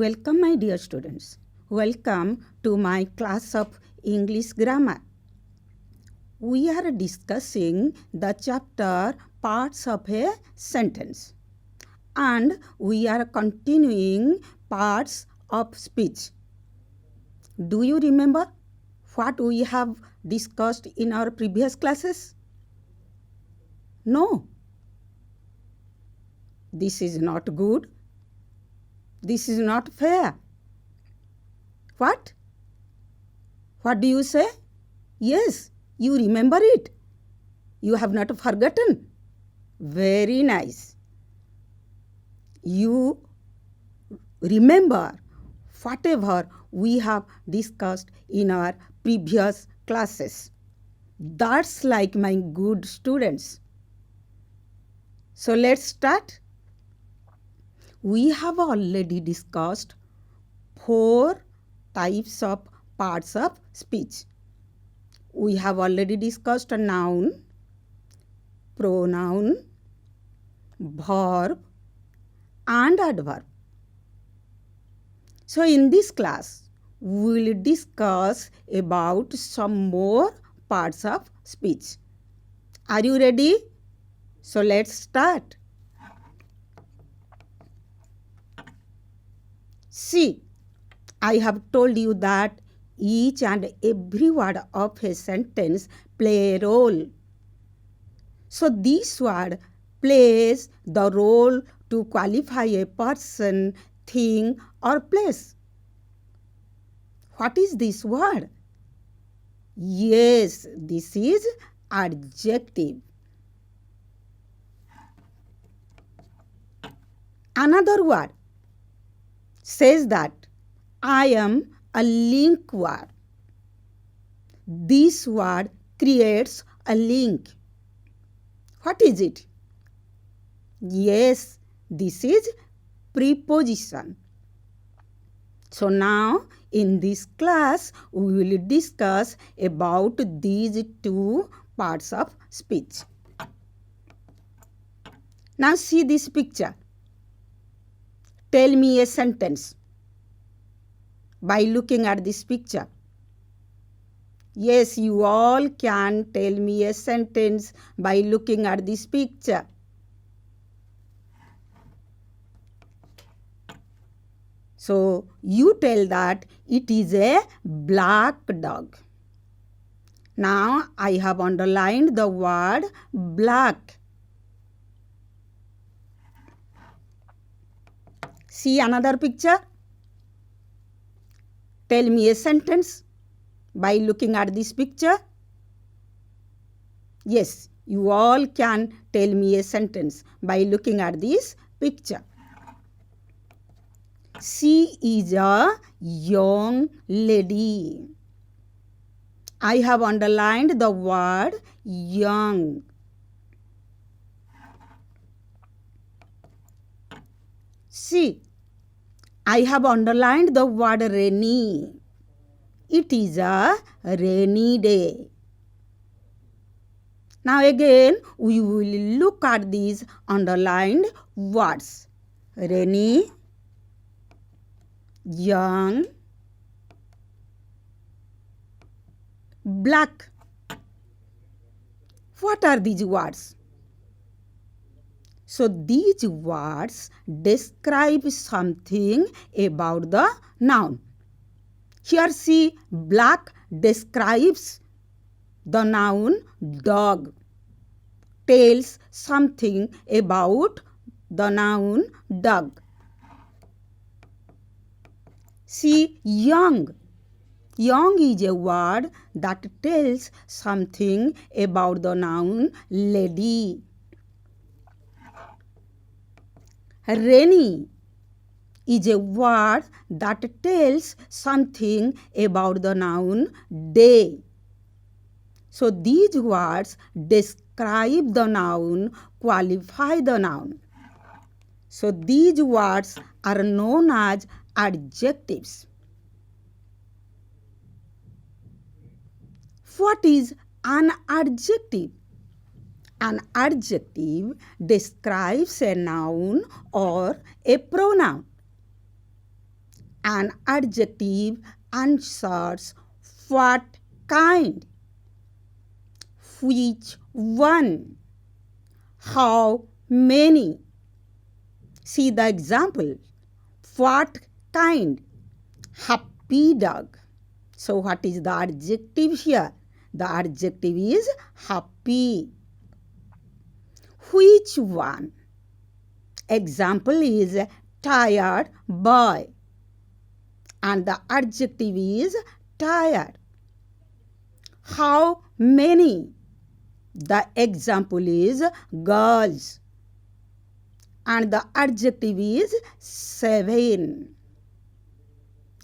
Welcome, my dear students. Welcome to my class of English grammar. We are discussing the chapter parts of a sentence, and we are continuing parts of speech. Do you remember what we have discussed in our previous classes? No. This is not good. This is not fair. What? What do you say? Yes, you remember it. You have not forgotten. Very nice. You remember whatever we have discussed in our previous classes. That's like my good students. So let's start. We have already discussed 4 types of parts of speech. We have already discussed a noun, pronoun, verb, and adverb. So in this class, we will discuss about some more parts of speech. Are you ready? So let's start. See, I have told you that each and every word of a sentence play a role. So this word plays the role to qualify a person, thing, or place. What is this word? Yes, this is adjective. Another word says that I am a link word. This word creates a link. What is it? Yes, this is preposition. So now in this class we will discuss about these 2 parts of speech. Now see this picture. Tell me a sentence by looking at this picture. Yes, you all can tell me a sentence by looking at this picture. So you tell that it is a black dog. Now I have underlined the word black. See another picture. Tell me a sentence by looking at this picture. Yes, you all can tell me a sentence by looking at this picture. She is a young lady. I have underlined the word young. See, I have underlined the word rainy. It is a rainy day. Now again, we will look at these underlined words. Rainy, young, black. What are these words? So these words describe something about the noun. Here see, black describes the noun dog, tells something about the noun dog. See, young. Young is a word that tells something about the noun lady. Rainy is a word that tells something about the noun day. So these words describe the noun, qualify the noun. So these words are known as adjectives. What is an adjective? An adjective describes a noun or a pronoun. An adjective answers what kind, which one, how many. See the example. What kind? Happy dog. So what is the adjective here? The adjective is happy. Which one? Example is tired boy. And the adjective is tired. How many? The example is girls. And the adjective is 7.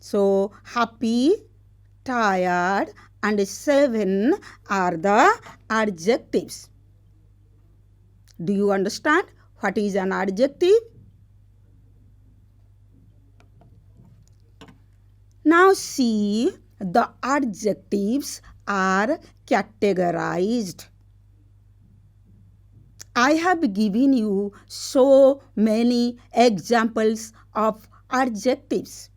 So happy, tired, and 7 are the adjectives. Do you understand what is an adjective? Now see, the adjectives are categorized. I have given you so many examples of adjectives.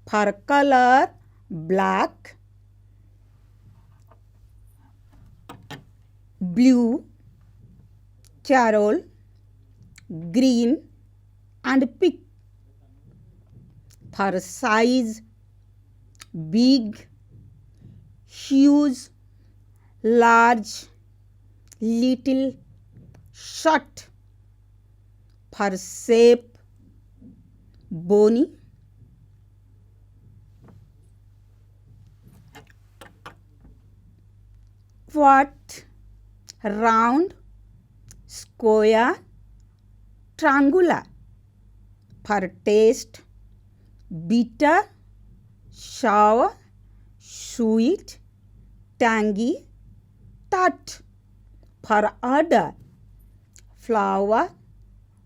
For color, black, blue, Carol, green, and pink. For size, big, huge, large, little, short. For shape, bony. What? Round, square, triangular. For taste, bitter, sour, sweet, tangy, tart. For odor, flour,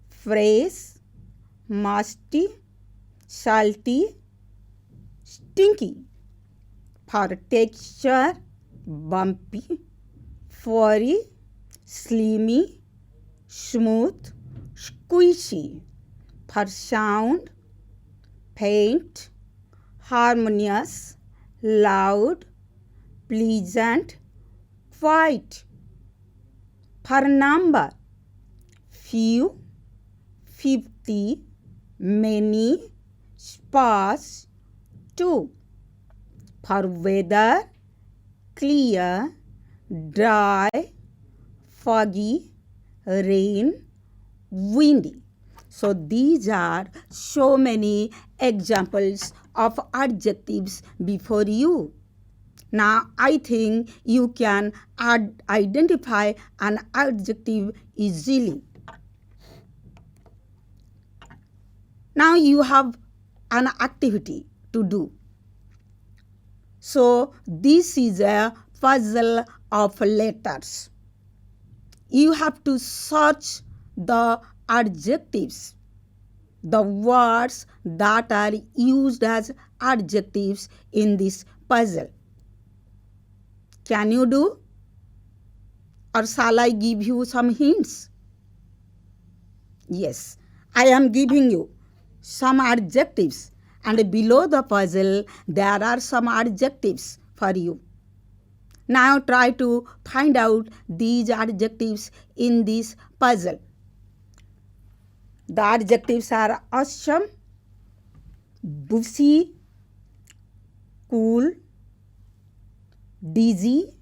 fresh, musty, salty, stinky. For texture, bumpy, furry, slimy, smooth, squishy. For sound, faint, harmonious, loud, pleasant, quiet. For number, few, 50, many, sparse, 2. For weather, clear, dry, foggy, rain, windy. So these are so many examples of adjectives before you. Now I think you can identify an adjective easily. Now you have an activity to do. So this is a puzzle of letters. You have to search the adjectives, the words that are used as adjectives in this puzzle. Can you do? Or shall I give you some hints? Yes, I am giving you some adjectives, and below the puzzle there are some adjectives for you. Now try to find out these adjectives in this puzzle. The adjectives are awesome, bushy, cool, dizzy,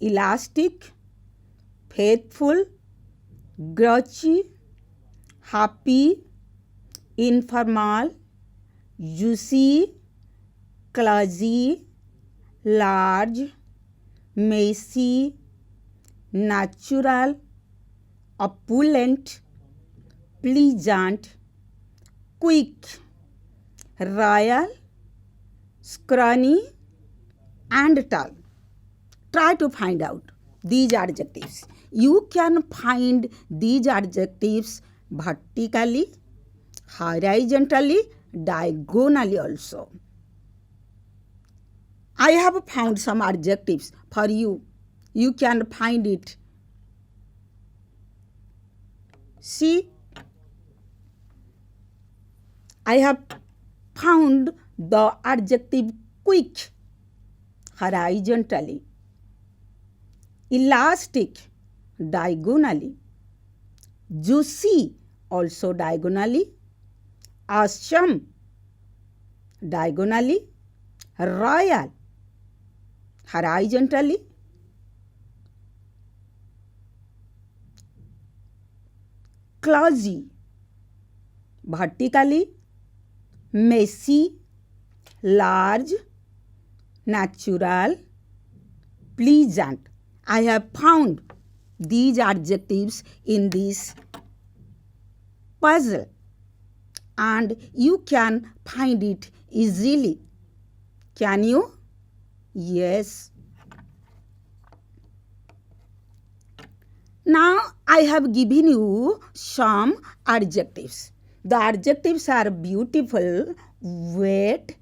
elastic, faithful, grouchy, happy, informal, juicy, classy, large, messy, natural, opulent, pleasant, quick, royal, scrawny, and tall. Try to find out these adjectives. You can find these adjectives vertically, horizontally, diagonally also. I have found some adjectives for you. You can find it. See, I have found the adjective quick horizontally, elastic diagonally, juicy also diagonally, awesome diagonally, royal horizontally, classy vertically, messy, large, natural, pleasant. I have found these adjectives in this puzzle and you can find it easily. Can you? Yes. Now I have given you some adjectives. The adjectives are beautiful, wet,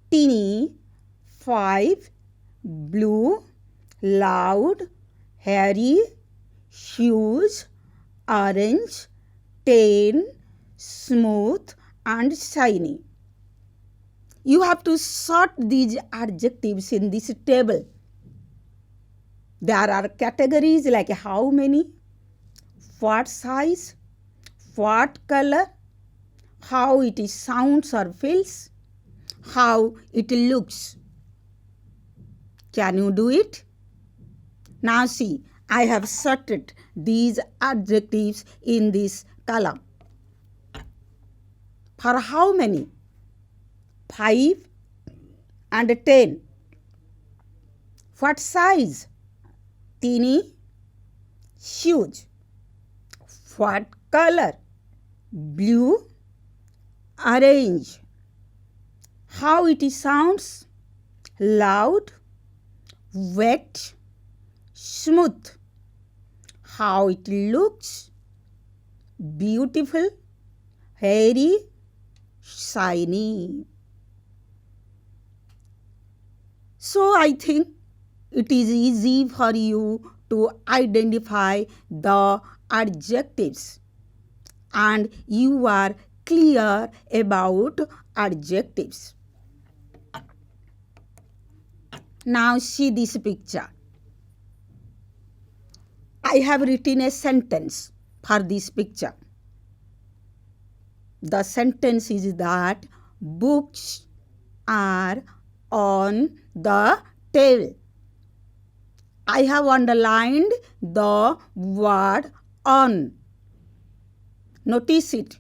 teeny, 5, blue, loud, hairy, huge, orange, 10, smooth and shiny. You have to sort these adjectives in this table. There are categories like how many, what size, what color, how it sounds or feels, how it looks. Can you do it? Now see, I have sorted these adjectives in this column. For how many? 5 and 10. What size? Teeny, huge. What color? Blue, orange. How it sounds? Loud, wet, smooth. How it looks? Beautiful, hairy, shiny. So I think it is easy for you to identify the adjectives and you are clear about adjectives. Now see this picture. I have written a sentence for this picture. The sentence is that books are on the table. I have underlined the word on. Notice it.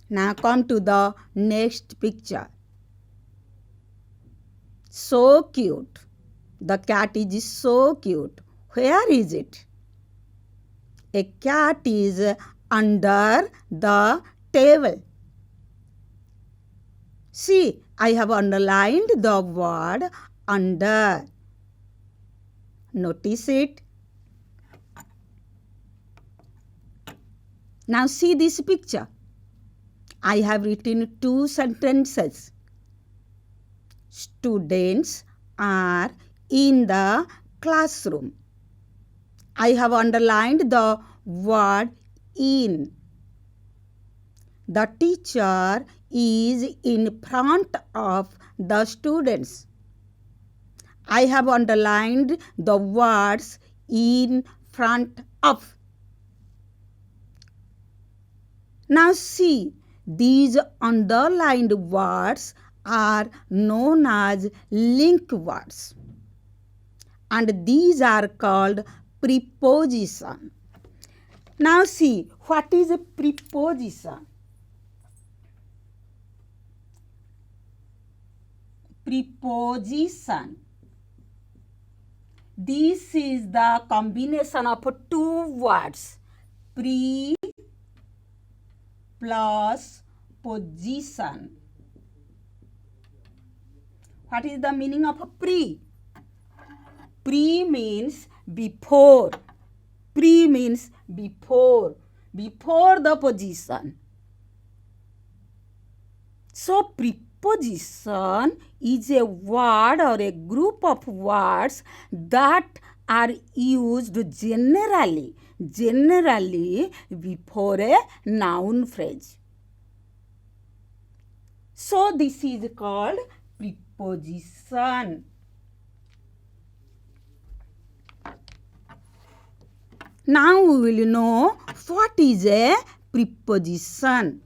Now come to the next picture. So cute. The cat is so cute. Where is it? A cat is under the table. See, I have underlined the word under. Notice it. Now see this picture. I have written 2 sentences. Students are in the classroom. I have underlined the word in. The teacher is in front of the students. I have underlined the words in front of. Now see, these underlined words are known as link words. And these are called preposition. Now see, what is a preposition? Preposition. This is the combination of 2 words. Pre plus position. What is the meaning of a pre? Pre means before. Pre means before. Before the position. So preposition is a word or a group of words that are used generally before a noun phrase. So this is called preposition. Now we will know what is a preposition.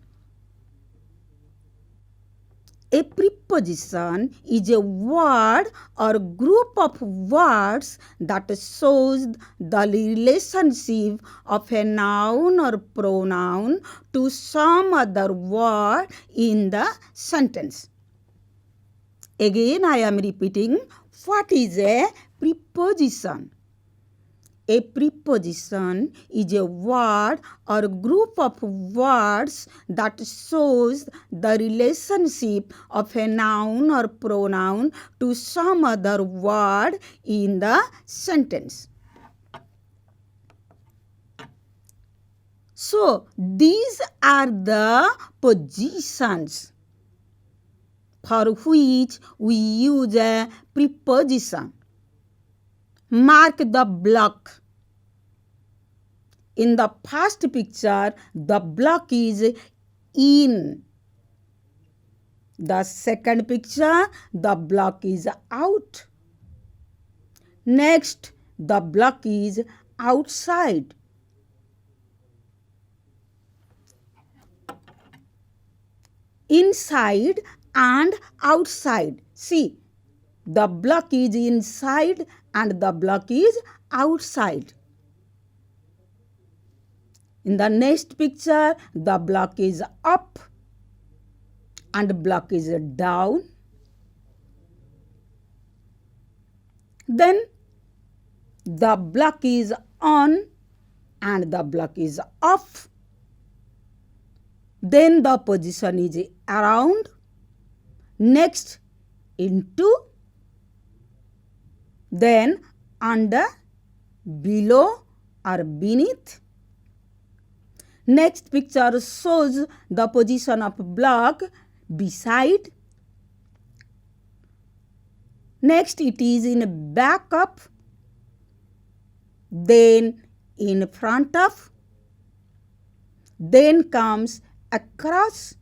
A preposition is a word or group of words that shows the relationship of a noun or pronoun to some other word in the sentence. Again, I am repeating, what is a preposition? A preposition is a word or group of words that shows the relationship of a noun or pronoun to some other word in the sentence. So, these are the positions for which we use a preposition. Mark the block. In the first picture, the block is in. The second picture, the block is out. Next, the block is outside. Inside and outside. See, the block is inside and the block is outside. In the next picture, the block is up and block is down. Then the block is on and the block is off. Then the position is around. Next, into. Then under, below or beneath. Next picture shows the position of block beside. Next it is in back of. Then in front of. Then comes across.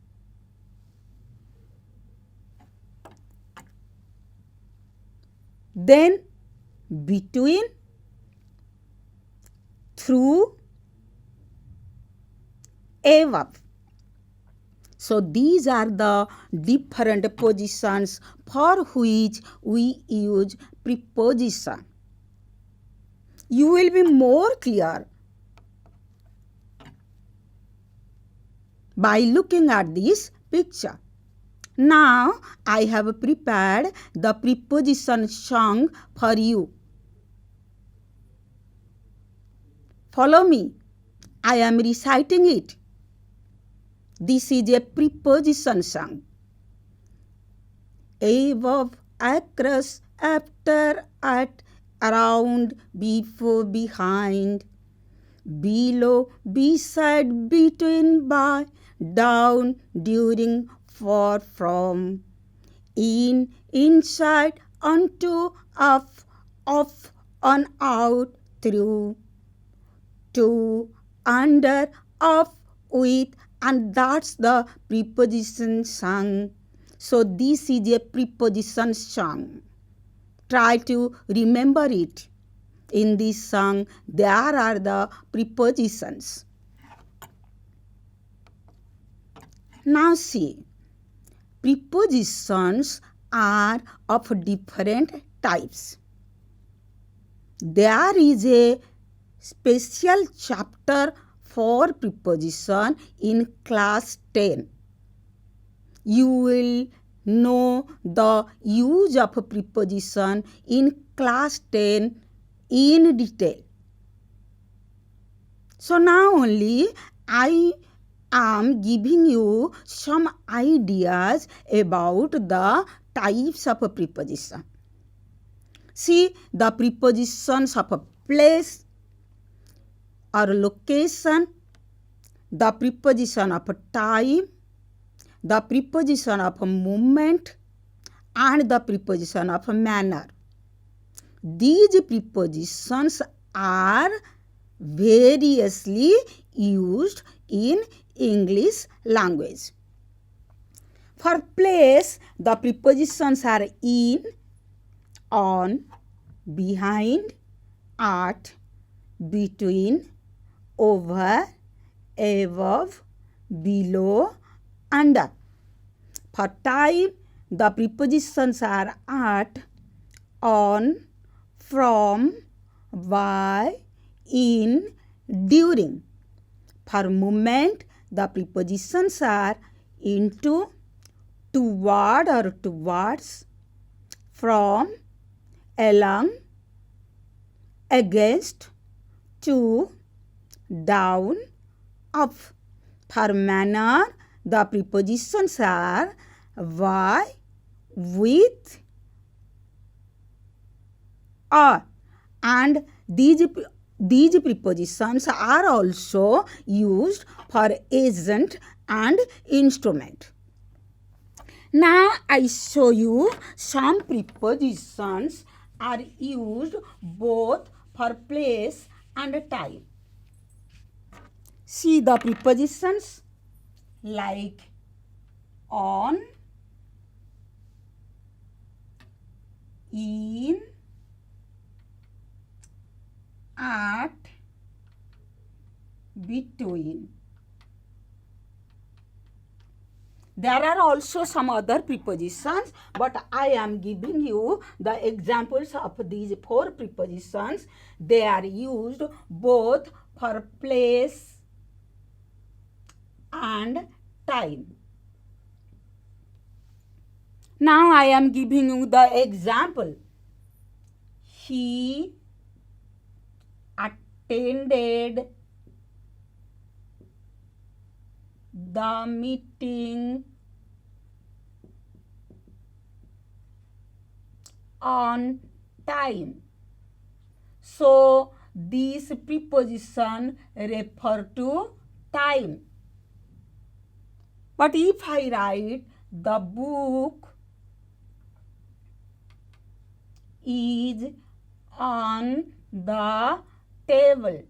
Then between, through, above. So these are the different positions for which we use preposition. You will be more clear by looking at this picture. Now I have prepared the preposition song for you. Follow me. I am reciting it. This is a preposition song. Above, across, after, at, around, before, behind, below, beside, between, by, down, during, for, from, in, inside, onto, off, on, out, through, to, under, off, with, and that's the preposition song. So this is a preposition song. Try to remember it. In this song, there are the prepositions. Now see, prepositions are of different types. There is a special chapter for preposition in class 10. You will know the use of preposition in class 10 in detail. So now only I am giving you some ideas about the types of preposition. See, the prepositions of a place or location, the preposition of time, the preposition of movement, and the preposition of manner. These prepositions are variously used in English language. For place, the prepositions are in, on, behind, at, between, over, above, below, under. For time, the prepositions are at, on, from, by, in, during. For movement, the prepositions are into, toward or towards, from, along, against, to, down, up. For manner, the prepositions are by, with, or, and these prepositions are also used for agent and instrument. Now I show you some prepositions are used both for place and time. See the prepositions like on, in, at, between. There are also some other prepositions, but I am giving you the examples of these 4 prepositions. They are used both for place and time. Now I am giving you the example. He attended the meeting on time. So this preposition refer to time. But if I write the book is on the table,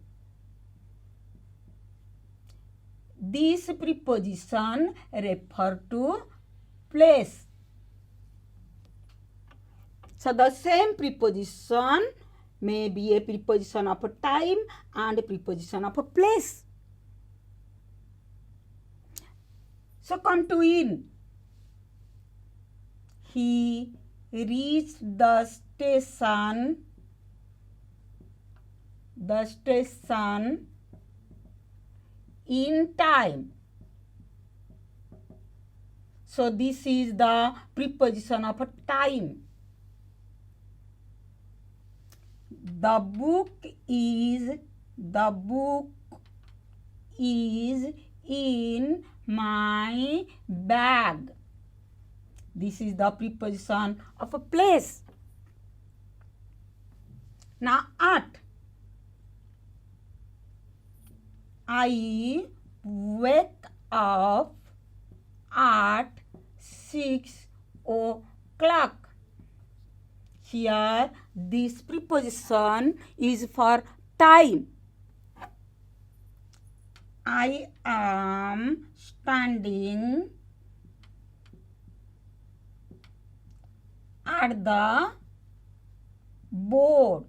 this preposition refer to place. So the same preposition may be a preposition of time and a preposition of place. So come to in. He reached the station in time. So this is the preposition of time. The book is in my bag. This is the preposition of a place. Now at. I wake up at 6 o'clock. Here this preposition is for time. I am standing at the board.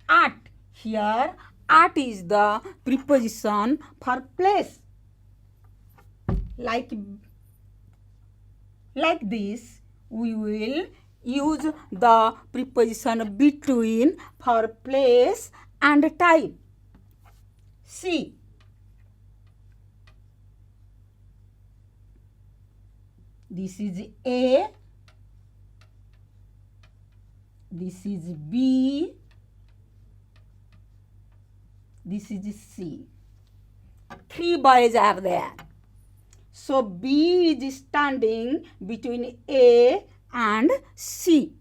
At. Here at is the preposition for place. Like this, we will use the preposition between for place and time. See. This is A. This is B. This is C. 3 boys are there. So B is standing between A and C.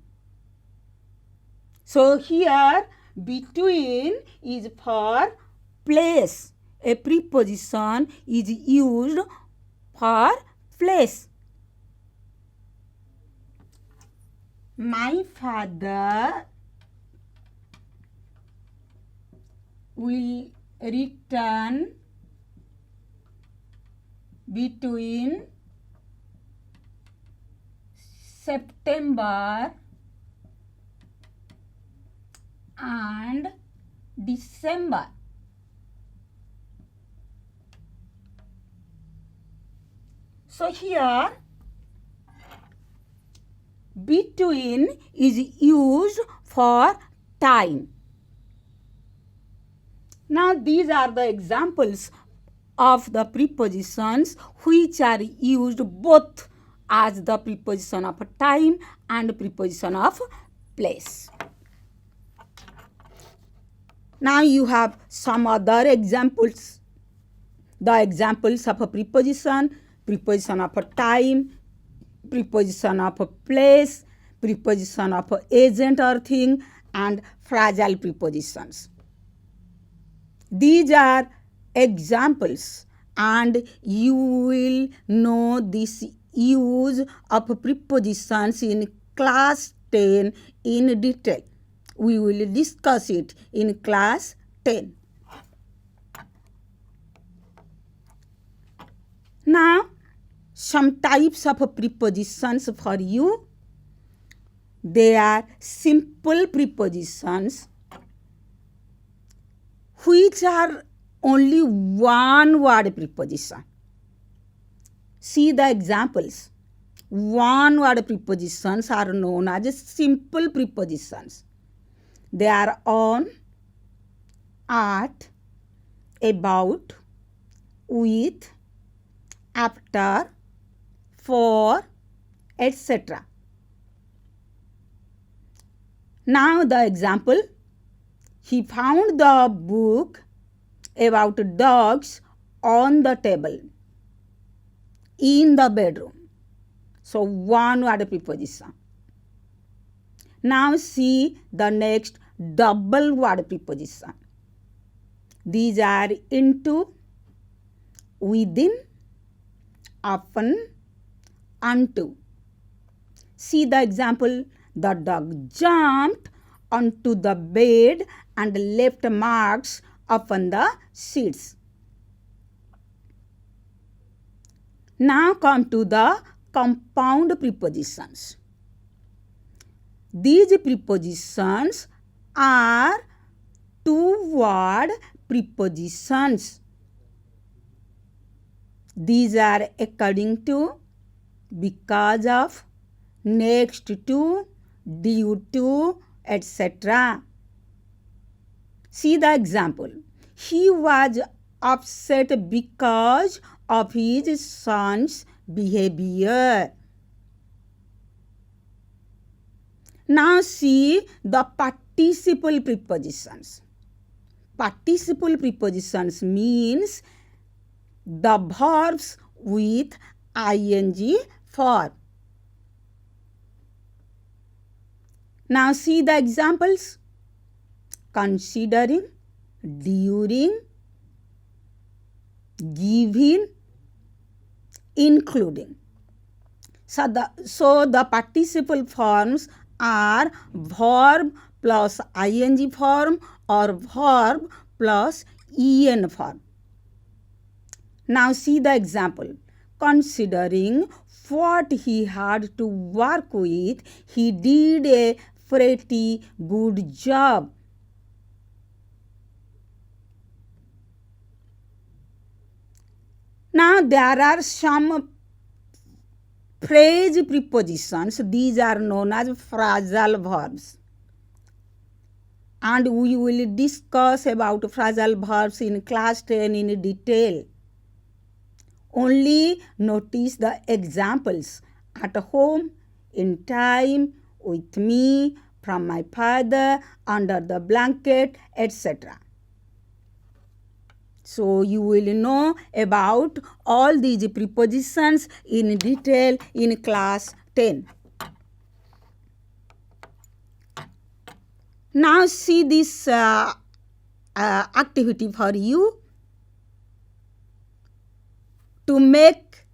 So here between is for place. A preposition is used for place. My father will return between September and December. So here between is used for time. Now these are the examples of the prepositions which are used both as the preposition of time and preposition of place. Now you have some other examples. The examples of a preposition, preposition of a time, preposition of a place, preposition of a agent or thing, and phrasal prepositions. These are examples, and you will know this use of prepositions in class 10 in detail. We will discuss it in class 10. Now, some types of prepositions for you. They are simple prepositions which are only one word preposition. See the examples. One word prepositions are known as simple prepositions. They are on, at, about, with, after, for, etc. Now the example. He found the book about dogs on the table in the bedroom. So one word preposition. Now see the next double word preposition. These are into, within, often, unto. See the example. The dog jumped onto the bed and left marks upon the sheets. Now come to the compound prepositions. These prepositions are two-word prepositions. These are according to, because of, next to, due to, etc. See the example. He was upset because of his son's behavior. Now see the participle prepositions. Participle prepositions means the verbs with ing form. Now see the examples. Considering, during, giving, including. So the participle forms are verb plus ing form or verb plus en form. Now see the example. Considering what he had to work with, he did a pretty good job. Now there are some phrase prepositions. These are known as phrasal verbs. And we will discuss about phrasal verbs in class 10 in detail. Only notice the examples. At home, in time, with me, from my father, under the blanket, etc. So you will know about all these prepositions in detail in class 10. Now see this activity for you. To make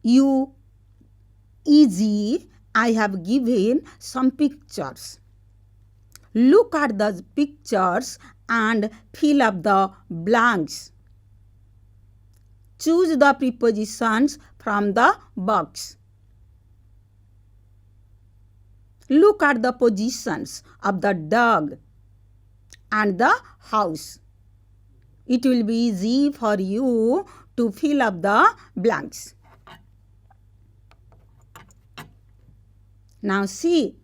you easy I have given some pictures. Look at the pictures and fill up the blanks. Choose the prepositions from the box. Look at the positions of the dog and the house. It will be easy for you to fill up the blanks. Now see,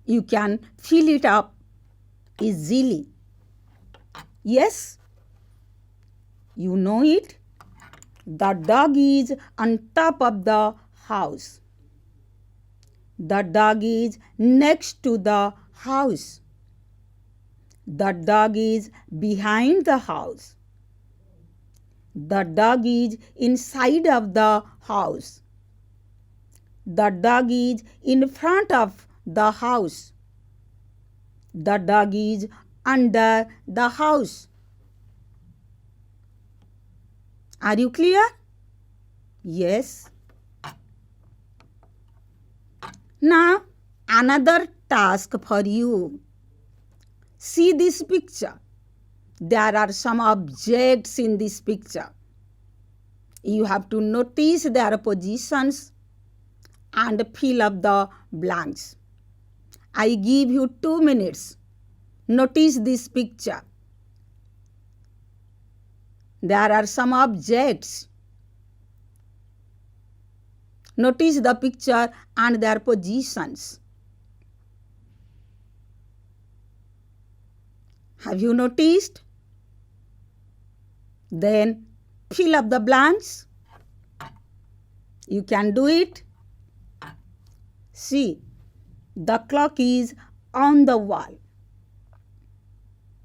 you can fill it up easily. Yes, you know it. The dog is on top of the house. The dog is next to the house. The dog is behind the house. The dog is inside of the house. The dog is in front of the house. The dog is under the house. Are you clear? Yes. Now, another task for you. See this picture. There are some objects in this picture. You have to notice their positions and fill up the blanks. I give you 2 minutes. Notice this picture. There are some objects. Notice the picture and their positions. Have you noticed? Then fill up the blanks. You can do it. See, the clock is on the wall.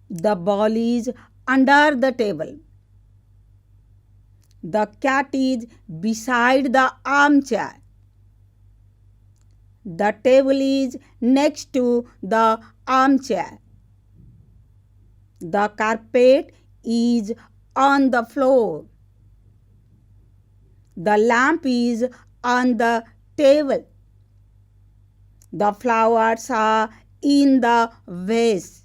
The ball is under the table. The cat is beside the armchair. The table is next to the armchair. The carpet is on the floor. The lamp is on the table. The flowers are in the vase.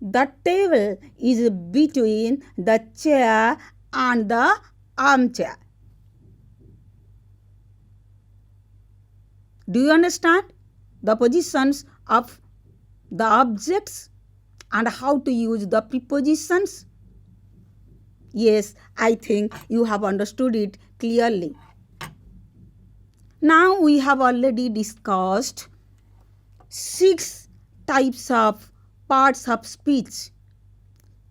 The table is between the chair and the armchair. Do you understand the positions of the objects and how to use the prepositions? Yes, I think you have understood it clearly. Now we have already discussed 6 types of parts of speech.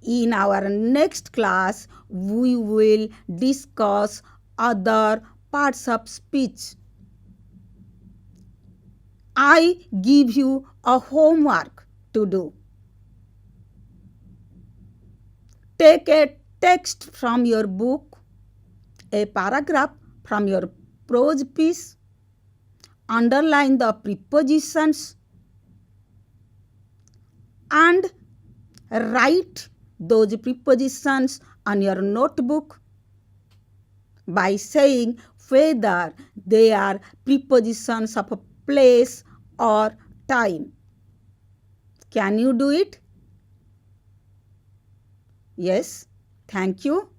In our next class, we will discuss other parts of speech. I give you a homework to do. Take a text from your book, a paragraph from your prose piece, underline the prepositions, and write those prepositions on your notebook by saying whether they are prepositions of a place or time. Can you do it? Yes, thank you.